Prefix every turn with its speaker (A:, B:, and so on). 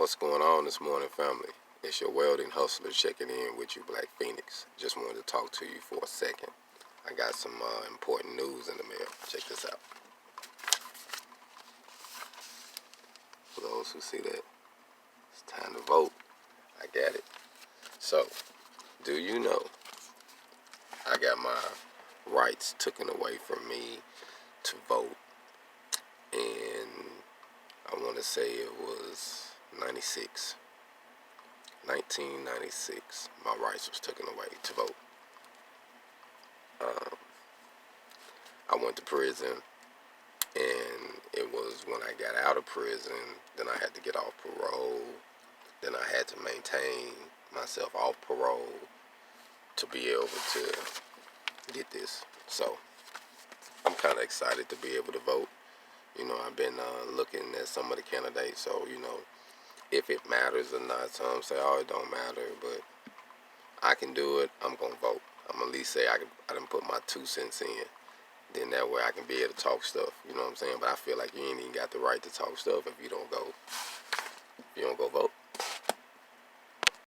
A: What's going on this morning, family? It's your welding hustler checking in with you, Black Feniks. Just wanted to talk to you for a second. I got some important news in the mail. Check this out. For those who see that, it's time to vote. I got it. So, do you know I got my rights taken away from me to vote? And I want to say it was 1996, my rights was taken away to vote. I went to prison, and it was when I got out of prison, then I had to get off parole, then I had to maintain myself off parole to be able to get this. So, I'm kind of excited to be able to vote. You know, I've been looking at some of the candidates, so, you know, if it matters or not. Some say, oh, it don't matter, but I can do it. I'm going to vote. I'm going to at least say I done put my 2 cents in. Then that way I can be able to talk stuff. You know what I'm saying? But I feel like you ain't even got the right to talk stuff if you don't go. If you don't go vote.